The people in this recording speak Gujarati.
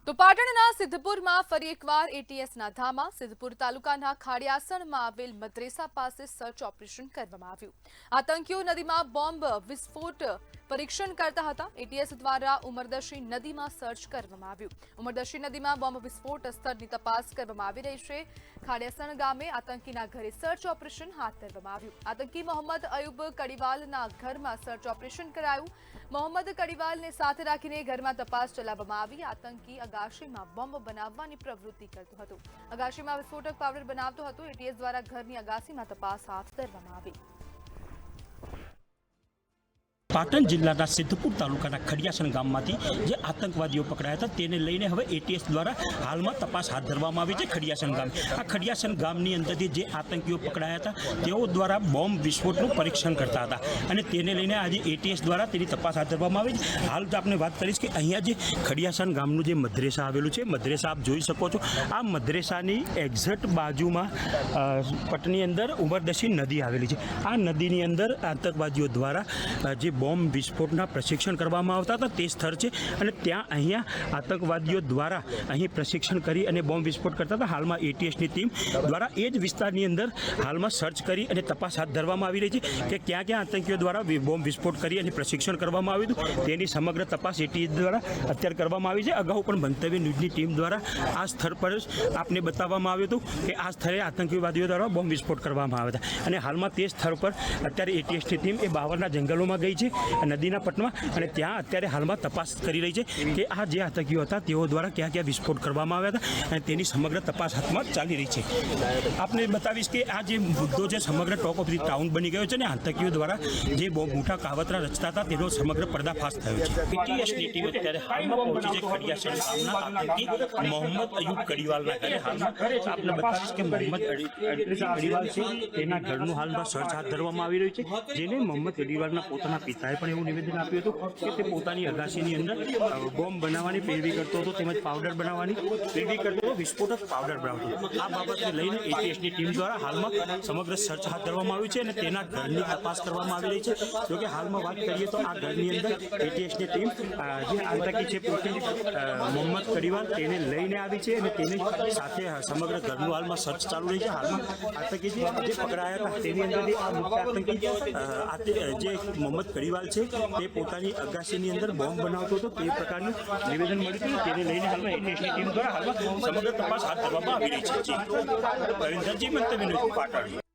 તો પાટણના સિદ્ધપુરમાં ફરી એકવાર એટીએસના ધામા સિદ્ધપુર તાલુકાના ખાડિયાસણમાં આવેલ મદ્રેસા પાસે સર્ચ ઓપરેશન કરવામાં આવ્યું। આતંકીઓ નદીમાં બોમ્બ વિસ્ફોટ પરીક્ષણ કરતા હતા। એટીએસ દ્વારા ઉમરદશી નદીમાં સર્ચ કરવામાં આવ્યું। ઉમરદશી નદીમાં બોમ્બ વિસ્ફોટ સ્થળની તપાસ કરવામાં આવી રહી છે। ખાડિયાસણ ગામે આતંકીના ઘરે સર્ચ ઓપરેશન હાથ ધરવામાં આવ્યું। આતંકી મોહમ્મદ અયુબ કડીવાલના ઘરમાં સર્ચ ઓપરેશન કરાયું। મોહમ્મદ કડીવાલને સાથે રાખીને ઘરમાં તપાસ ચલાવવામાં આવી। આતંકી અગાશીમાં બોમ્બ બનાવવાની પ્રવૃત્તિ કરતો હતો। અગાશીમાં વિસ્ફોટક પાવડર બનાવતો હતો। એટીએસ દ્વારા ઘરની અગાશીમાં તપાસ હાથ ધરવામાં આવી। પાટણ જિલ્લાના સિદ્ધપુર તાલુકાના ખડિયાસણ ગામમાંથી જે આતંકવાદીઓ પકડાયા હતા તેને લઈને હવે એટીએસ દ્વારા હાલમાં તપાસ હાથ ધરવામાં આવી છે। ખડિયાસણ ગામ આ ખડિયાસણ ગામની અંદરથી જે આતંકીઓ પકડાયા હતા તેઓ દ્વારા બોમ્બ વિસ્ફોટનું પરીક્ષણ કરતા હતા અને તેને લઈને આજે એટીએસ દ્વારા તેની તપાસ હાથ ધરવામાં આવી છે। હાલ તો આપણે વાત કરીશ કે અહીંયા જે ખડિયાસણ ગામનું જે મદ્રેસા આવેલું છે, મદ્રેસા આપ જોઈ શકો છો। આ મદ્રેસાની એક્ઝેક્ટ બાજુમાં પટની અંદર ઉમરદશી નદી આવેલી છે। આ નદીની અંદર આતંકવાદીઓ દ્વારા જે બોમ્બ વિસ્ફોટના પ્રશિક્ષણ કરવામાં આવતા હતા તે સ્થળ છે અને ત્યાં અહીંયા આતંકવાદીઓ દ્વારા અહીં પ્રશિક્ષણ કરી અને બોમ્બ વિસ્ફોટ કરતા હતા। હાલમાં એટીએસની ટીમ દ્વારા એ જ વિસ્તારની અંદર હાલમાં સર્ચ કરી અને તપાસ હાથ ધરવામાં આવી રહી છે કે ક્યાં ક્યાં આતંકીઓ દ્વારા બોમ્બ વિસ્ફોટ કરી અને પ્રશિક્ષણ કરવામાં આવ્યું હતું તેની સમગ્ર તપાસ એટીએસ દ્વારા અત્યારે કરવામાં આવી છે। અગાઉ પણ મંતવ્ય ન્યૂઝની ટીમ દ્વારા આ સ્થળ પર જ આપને બતાવવામાં આવ્યું હતું કે આ સ્થળે આતંકવાદીઓ દ્વારા બોમ્બ વિસ્ફોટ કરવામાં આવ્યા હતા અને હાલમાં તે સ્થળ પર અત્યારે એટીએસની ટીમ એ બાવરના જંગલોમાં ગઈ છે નદીના પટમાં અને ત્યાં અત્યારે હાલમાં તપાસ કરી રહી છે કે આ જે આતંકીઓ હતા તેઓ દ્વારા ક્યાં ક્યાં વિસ્ફોટ કરવામાં આવ્યા હતા અને તેની સમગ્ર તપાસ હાથમાં ચાલી રહી છે। આપને બતાવીશ કે આ જે મુદ્દો છે સમગ્ર ટોક ઓફ ધી ટાઉન બની ગયો છે અને આતંકીઓ દ્વારા જે બહુ મોટા કાવતરા રચતા હતા તેનો સમગ્ર પર્દાફાશ થયો છે। એટીએસની ટીમ અત્યારે હાલમાં પહોંચી છે ખડિયાસણ ગામના આતંકી મોહમ્મદ અયુબ કડીવાલના ઘરે। હાલમાં આપને બતાવીશ કે મોહમ્મદ કડીવાલ છે તેના ઘરનું હાલમાં સર્ચ હાથ ધરવામાં આવી રહ્યું છે જેને મોહમ્મદ કડીવાલના પોતાના પિતાએ પણ એવું નિવેદન આપ્યું હતું કે તે પોતાની અગાશીની અંદર બોમ્બ બનાવવાની પેરવી કરતો હતો, તેમજ પાવડર બનાવવાની પેરવી કરતો હતો, વિસ્ફોટક પાવડર બનાવતો હતો। આ બાબતને લઈને એટીએસની ટીમ દ્વારા હાલમાં સમગ્ર સર્ચ હાથ ધરવામાં આવ્યું છે અને તેના ઘરની તપાસ કરવામાં આવી રહી છે। જોકે હાલમાં વાત કરીએ તો આ ઘરની અંદર એટીએસની ટીમ જે આતંકી છે પોતે મોહમ્મદ કડીવાલ તેને લઈને આવી છે અને તેની સાથે સમગ્ર ઘરનું હાલમાં સર્ચ ચાલુ રહી છે। હાલમાં આતંકી જે પકડાયા હતા તેની અંદરથી આ મુખ્ય આતંકી જે મોહમ્મદ કડીવાલ છે તે પોતાની અગાશીની અંદર બોમ્બ બનાવતો હતો તે પ્રકારનું નિવેદન મળ્યું હતું। તેને લઈને હાલમાં એટીએસની ટીમ દ્વારા હાલમાં સમગ્ર તપાસ હાથ ધરવામાં આવી રહી છે। જી રવિન્દરજી, મંતવ્ય ન્યૂઝ, પાટણ।